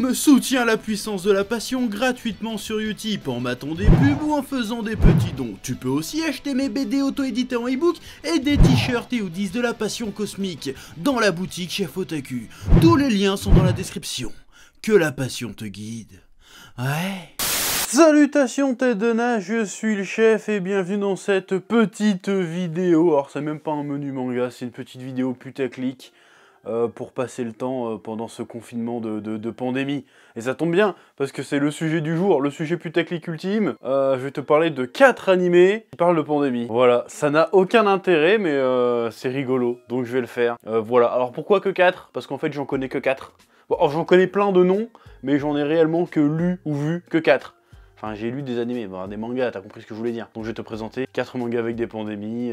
Tom soutient la puissance de la passion gratuitement sur Utip en matant des pubs ou en faisant des petits dons. Tu peux aussi acheter mes BD auto-édités en ebook et des t-shirts et hoodies de la passion cosmique dans la boutique Chef Otaku. Tous les liens sont dans la description. Que la passion te guide. Ouais. Salutations tête de nage, je suis le chef et bienvenue dans cette petite vidéo. Alors c'est même pas un menu manga, c'est une petite vidéo putaclic pour passer le temps pendant ce confinement de pandémie. Et ça tombe bien, parce que c'est le sujet du jour, le sujet putaclic ultime. Je vais te parler de 4 animés qui parlent de pandémie. Voilà, ça n'a aucun intérêt, mais c'est rigolo, donc je vais le faire. Voilà, alors pourquoi que 4? Parce qu'en fait j'en connais que 4. Bon, j'en connais plein de noms, mais j'en ai réellement que lu ou vu que 4. Enfin, j'ai lu des animés, des mangas, t'as compris ce que je voulais dire. Donc je vais te présenter 4 mangas avec des pandémies,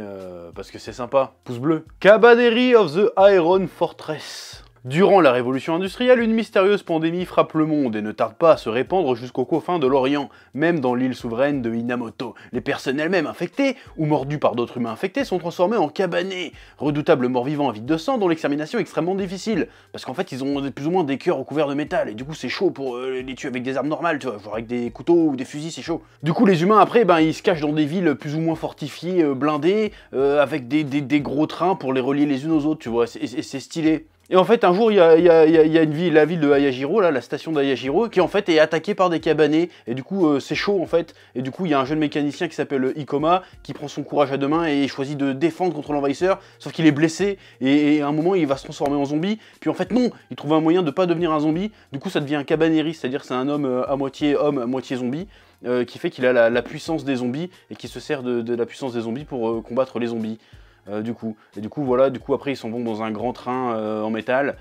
parce que c'est sympa. Pouce bleu. Cabaneri of the Iron Fortress. Durant la révolution industrielle, une mystérieuse pandémie frappe le monde et ne tarde pas à se répandre jusqu'aux confins de l'Orient, même dans l'île souveraine de Minamoto. Les personnes elles-mêmes infectées, ou mordues par d'autres humains infectés, sont transformées en cabanés, redoutables morts-vivants avides de sang dont l'extermination est extrêmement difficile, parce qu'en fait ils ont plus ou moins des cœurs recouverts de métal, et du coup c'est chaud pour les tuer avec des armes normales, tu vois, genre avec des couteaux ou des fusils c'est chaud. Du coup les humains après, ils se cachent dans des villes plus ou moins fortifiées, blindées, avec des gros trains pour les relier les unes aux autres, tu vois, c'est stylé. Et en fait, un jour, il y a la ville de Ayajiro, là, la station d'Ayajiro, qui en fait est attaquée par des cabanés. Et du coup, c'est chaud en fait. Et du coup, il y a un jeune mécanicien qui s'appelle Ikoma, qui prend son courage à deux mains et choisit de défendre contre l'envahisseur. Sauf qu'il est blessé et à un moment, il va se transformer en zombie. Puis en fait, non, il trouve un moyen de pas devenir un zombie. Du coup, ça devient un cabaneri, c'est-à-dire c'est un homme, à moitié zombie. Qui fait qu'il a la puissance des zombies et qui se sert de la puissance des zombies pour combattre les zombies. Du coup après ils s'en vont dans un grand train en métal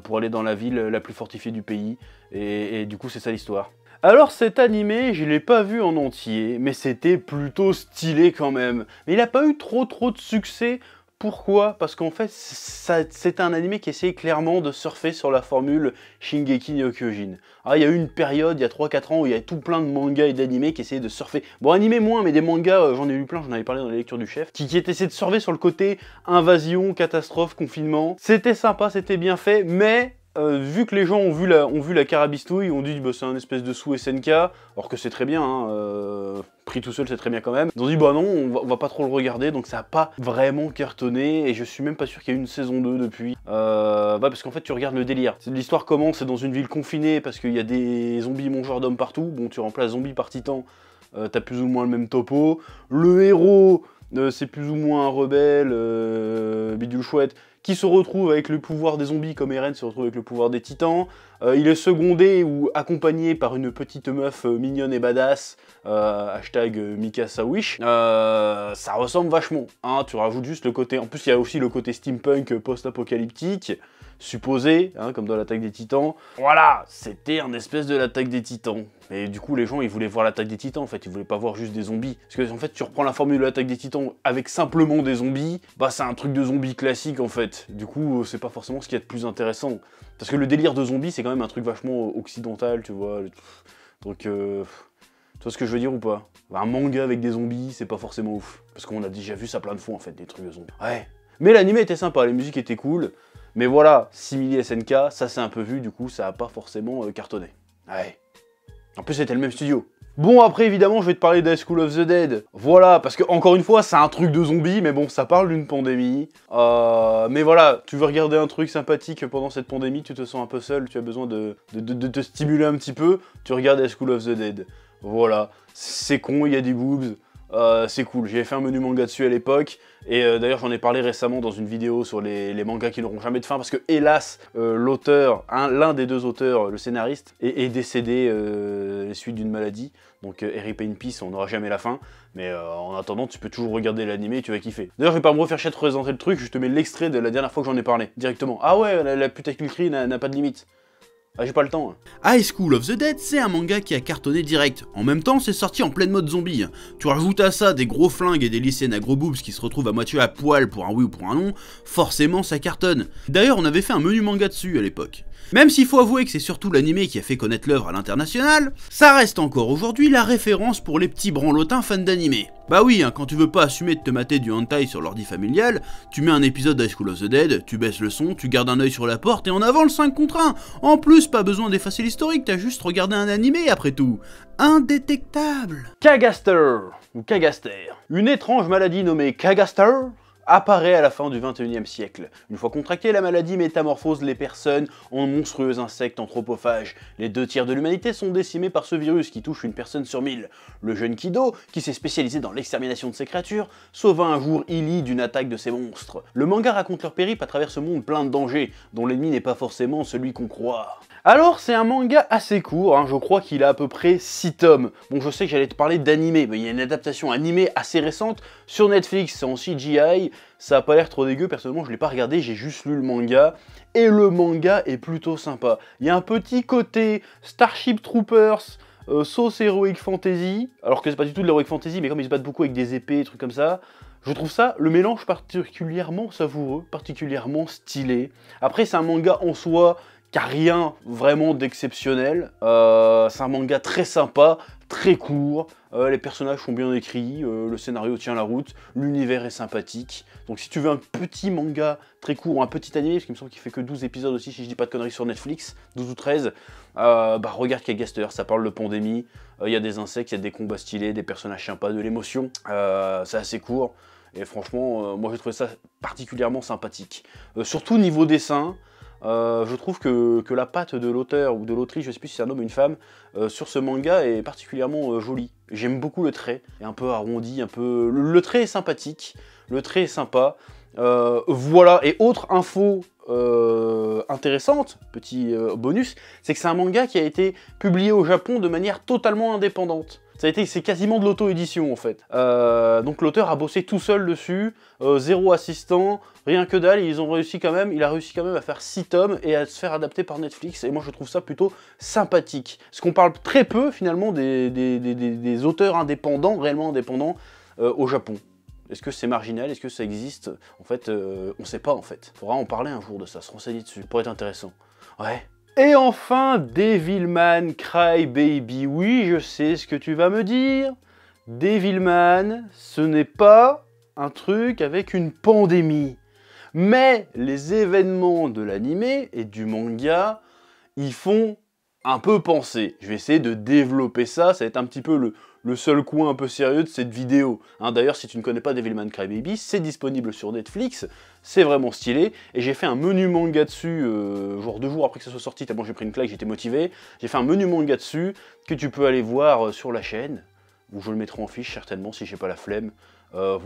pour aller dans la ville la plus fortifiée du pays et du coup c'est ça l'histoire. Alors cet animé, je l'ai pas vu en entier, mais c'était plutôt stylé quand même. Mais il a pas eu trop de succès. Pourquoi? Parce qu'en fait, c'est un animé qui essayait clairement de surfer sur la formule Shingeki no Kyojin. Alors, il y a eu une période, il y a 3-4 ans, où il y avait tout plein de mangas et d'animés qui essayaient de surfer. Bon, animés moins, mais des mangas, j'en ai lu plein, j'en avais parlé dans les lectures du chef, qui essayaient de surfer sur le côté invasion, catastrophe, confinement. C'était sympa, c'était bien fait, mais... vu que les gens ont vu la carabistouille, ont dit c'est un espèce de sous SNK, alors que c'est très bien, pris tout seul c'est très bien quand même. Ils ont dit bah non, on va pas trop le regarder, donc ça a pas vraiment cartonné, et je suis même pas sûr qu'il y ait eu une saison 2 depuis. Parce qu'en fait tu regardes le délire. L'histoire commence, c'est dans une ville confinée, parce qu'il y a des zombies mangeurs d'hommes partout, bon tu remplaces zombie par titan, t'as plus ou moins le même topo. Le héros, c'est plus ou moins un rebelle, bidule chouette, qui se retrouve avec le pouvoir des zombies comme Eren se retrouve avec le pouvoir des titans. Il est secondé ou accompagné par une petite meuf mignonne et badass, hashtag Mikasa Wish. Ça ressemble vachement, hein, tu rajoutes juste le côté... En plus il y a aussi le côté steampunk post-apocalyptique, supposé, hein, comme dans l'attaque des titans. Voilà, c'était un espèce de l'attaque des titans. Et du coup les gens ils voulaient voir l'attaque des titans en fait, ils voulaient pas voir juste des zombies. Parce que en fait tu reprends la formule de l'attaque des titans avec simplement des zombies, c'est un truc de zombie classique en fait. Du coup c'est pas forcément ce qu'il y a de plus intéressant. Parce que le délire de zombies c'est quand même un truc vachement occidental, tu vois. Donc tu vois ce que je veux dire ou pas? Un manga avec des zombies c'est pas forcément ouf. Parce qu'on a déjà vu ça plein de fois en fait, des trucs de zombies. Ouais. Mais l'anime était sympa, les musiques étaient cool. Mais voilà, simili SNK, ça c'est un peu vu, du coup ça a pas forcément cartonné. Ouais. En plus c'était le même studio. Bon après évidemment je vais te parler d'High School of the Dead. Voilà, parce que encore une fois c'est un truc de zombie, mais bon ça parle d'une pandémie. Mais voilà, tu veux regarder un truc sympathique pendant cette pandémie, tu te sens un peu seul, tu as besoin de te stimuler un petit peu, tu regardes High School of the Dead. Voilà, c'est con, il y a des boobs. C'est cool, j'avais fait un menu manga dessus à l'époque, et d'ailleurs j'en ai parlé récemment dans une vidéo sur les mangas qui n'auront jamais de fin, parce que hélas, l'auteur, l'un des deux auteurs, le scénariste, est décédé suite d'une maladie, donc RIP in Peace, on n'aura jamais la fin, mais en attendant tu peux toujours regarder l'animé et tu vas kiffer. D'ailleurs je vais pas me refaire chier de présenter le truc, je te mets l'extrait de la dernière fois que j'en ai parlé, directement. Ah ouais, la putacliquerie n'a pas de limite. Ah, j'ai pas le temps. High School of the Dead, c'est un manga qui a cartonné direct. En même temps, c'est sorti en pleine mode zombie. Tu rajoutes à ça des gros flingues et des lycéennes à gros boobs qui se retrouvent à moitié à poil pour un oui ou pour un non, forcément ça cartonne. D'ailleurs, on avait fait un menu manga dessus à l'époque. Même s'il faut avouer que c'est surtout l'animé qui a fait connaître l'œuvre à l'international, ça reste encore aujourd'hui la référence pour les petits branlotins fans d'animé. Bah oui, hein, quand tu veux pas assumer de te mater du hentai sur l'ordi familial, tu mets un épisode d'High School of the Dead, tu baisses le son, tu gardes un œil sur la porte et en avant le 5 contre 1. En plus, pas besoin d'effacer l'historique, t'as juste regardé un animé après tout. Indétectable. Kagaster, ou Kagaster, une étrange maladie nommée Kagaster, apparaît à la fin du 21e siècle. Une fois contractée, la maladie métamorphose les personnes en monstrueux insectes anthropophages. Les 2/3 de l'humanité sont décimés par ce virus qui touche une personne sur 1000. Le jeune Kido, qui s'est spécialisé dans l'extermination de ces créatures, sauva un jour Illy d'une attaque de ces monstres. Le manga raconte leur périple à travers ce monde plein de dangers, dont l'ennemi n'est pas forcément celui qu'on croit. Alors c'est un manga assez court, hein, je crois qu'il a à peu près 6 tomes. Bon, je sais que j'allais te parler d'animé, mais il y a une adaptation animée assez récente sur Netflix, c'est en CGI, ça a pas l'air trop dégueu, personnellement je l'ai pas regardé, j'ai juste lu le manga, et le manga est plutôt sympa. Il y a un petit côté Starship Troopers, sauce Heroic Fantasy, alors que c'est pas du tout de l'Heroic Fantasy, mais comme ils se battent beaucoup avec des épées, trucs comme ça, je trouve ça, le mélange particulièrement savoureux, particulièrement stylé. Après c'est un manga en soi, qui a rien vraiment d'exceptionnel. C'est un manga très sympa, très court, les personnages sont bien écrits, le scénario tient la route, l'univers est sympathique. Donc si tu veux un petit manga très court, un petit animé, parce qu'il me semble qu'il fait que 12 épisodes aussi, si je dis pas de conneries, sur Netflix, 12 ou 13, bah regarde Kagaster, ça parle de pandémie, il y a des insectes, il y a des combats stylés, des personnages sympas, de l'émotion, c'est assez court, et franchement, moi j'ai trouvé ça particulièrement sympathique. Surtout niveau dessin, je trouve que la patte de l'auteur ou de l'autrice, je sais plus si c'est un homme ou une femme, sur ce manga est particulièrement jolie. J'aime beaucoup le trait, est un peu arrondi, un peu... Le trait est sympathique, le trait est sympa. Voilà, et autre info intéressante, petit bonus, c'est que c'est un manga qui a été publié au Japon de manière totalement indépendante. C'est quasiment de l'auto-édition en fait. Donc l'auteur a bossé tout seul dessus, zéro assistant, rien que dalle, et il a réussi quand même à faire 6 tomes et à se faire adapter par Netflix, et moi je trouve ça plutôt sympathique. Parce qu'on parle très peu finalement des auteurs indépendants, réellement indépendants, au Japon. Est-ce que c'est marginal? Est-ce que ça existe? En fait, on sait pas en fait. Faudra en parler un jour de ça, se renseigner dessus, ça pourrait être intéressant. Ouais. Et enfin, Devilman Crybaby. Oui, je sais ce que tu vas me dire. Devilman, ce n'est pas un truc avec une pandémie. Mais les événements de l'animé et du manga, ils font un peu penser. Je vais essayer de développer ça, ça va être un petit peu le seul coin un peu sérieux de cette vidéo. Hein, d'ailleurs, si tu ne connais pas Devilman Crybaby, c'est disponible sur Netflix, c'est vraiment stylé, et j'ai fait un menu manga dessus, genre 2 jours après que ça soit sorti, tellement j'ai pris une claque, j'étais motivé. J'ai fait un menu manga dessus, que tu peux aller voir sur la chaîne, où je le mettrai en fiche certainement, si j'ai pas la flemme.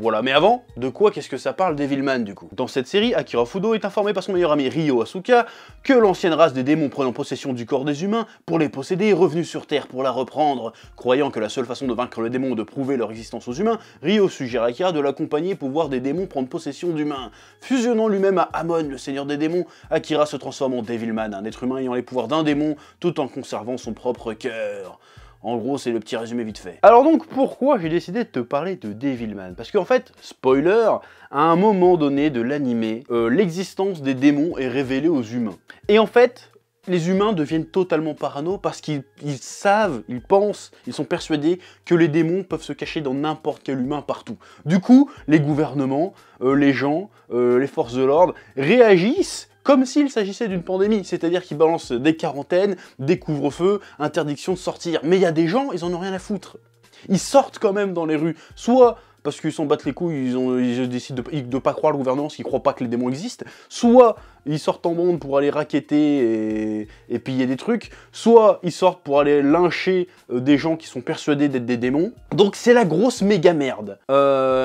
Voilà, mais avant, de quoi qu'est-ce que ça parle Devilman du coup? Dans cette série, Akira Fudo est informé par son meilleur ami Ryo Asuka que l'ancienne race des démons prenant possession du corps des humains pour les posséder est revenue sur Terre pour la reprendre. Croyant que la seule façon de vaincre le démon est de prouver leur existence aux humains, Ryo suggère à Akira de l'accompagner pour voir des démons prendre possession d'humains. Fusionnant lui-même à Amon, le seigneur des démons, Akira se transforme en Devilman, un être humain ayant les pouvoirs d'un démon tout en conservant son propre cœur. En gros, c'est le petit résumé vite fait. Alors donc, pourquoi j'ai décidé de te parler de Devilman? Parce qu'en fait, spoiler, à un moment donné de l'animé, l'existence des démons est révélée aux humains. Et en fait, les humains deviennent totalement parano parce qu'ils savent, ils pensent, ils sont persuadés que les démons peuvent se cacher dans n'importe quel humain partout. Du coup, les gouvernements, les gens, les forces de l'ordre réagissent comme s'il s'agissait d'une pandémie, c'est-à-dire qu'ils balancent des quarantaines, des couvre-feux, interdiction de sortir. Mais il y a des gens, ils en ont rien à foutre. Ils sortent quand même dans les rues, soit parce qu'ils s'en battent les couilles, ils décident de pas croire le gouvernement, parce qu'ils croient pas que les démons existent, soit ils sortent en bande pour aller racketter et piller des trucs, soit ils sortent pour aller lyncher des gens qui sont persuadés d'être des démons. Donc c'est la grosse méga merde.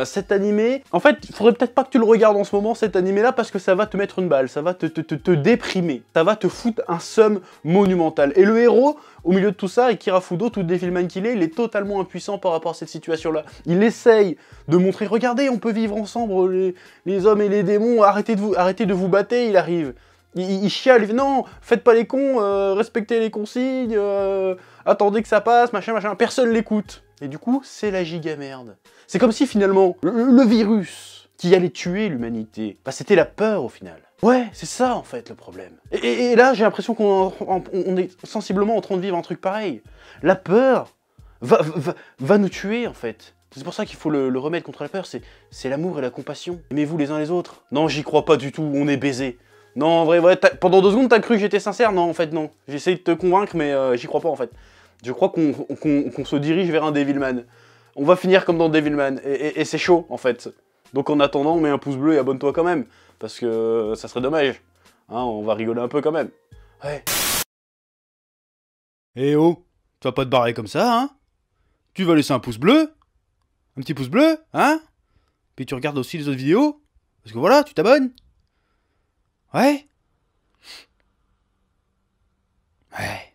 Cet animé, en fait, il faudrait peut-être pas que tu le regardes en ce moment, cet animé-là, parce que ça va te mettre une balle, ça va te déprimer, ça va te foutre un seum monumental. Et le héros, au milieu de tout ça, Akira Fudo, tout Devilman qu'il est, il est totalement impuissant par rapport à cette situation-là. Il essaye de montrer, regardez, on peut vivre ensemble, les hommes et les démons, arrêtez de vous battre, il arrive. Il chiale, il fait non, faites pas les cons, respectez les consignes, attendez que ça passe, machin, personne l'écoute. Et du coup, c'est la giga merde. C'est comme si finalement, le virus qui allait tuer l'humanité, bah, c'était la peur au final. Ouais, c'est ça en fait le problème. Et là, j'ai l'impression qu'on est sensiblement en train de vivre un truc pareil. La peur va nous tuer en fait. C'est pour ça qu'il faut le remède contre la peur, c'est l'amour et la compassion. Aimez-vous les uns les autres. Non, j'y crois pas du tout, on est baisés. Non, en vrai, pendant 2 secondes, t'as cru que j'étais sincère? Non, en fait, non. J'essaye de te convaincre, mais j'y crois pas en fait. Je crois qu'on se dirige vers un Devilman. On va finir comme dans Devilman, et c'est chaud en fait. Donc en attendant, mets un pouce bleu et abonne-toi quand même. Parce que ça serait dommage. Hein, on va rigoler un peu quand même. Ouais. Eh oh, tu vas pas te barrer comme ça, hein? Tu vas laisser un pouce bleu? Un petit pouce bleu, hein? Puis tu regardes aussi les autres vidéos? Parce que voilà, tu t'abonnes? Ouais? Ouais.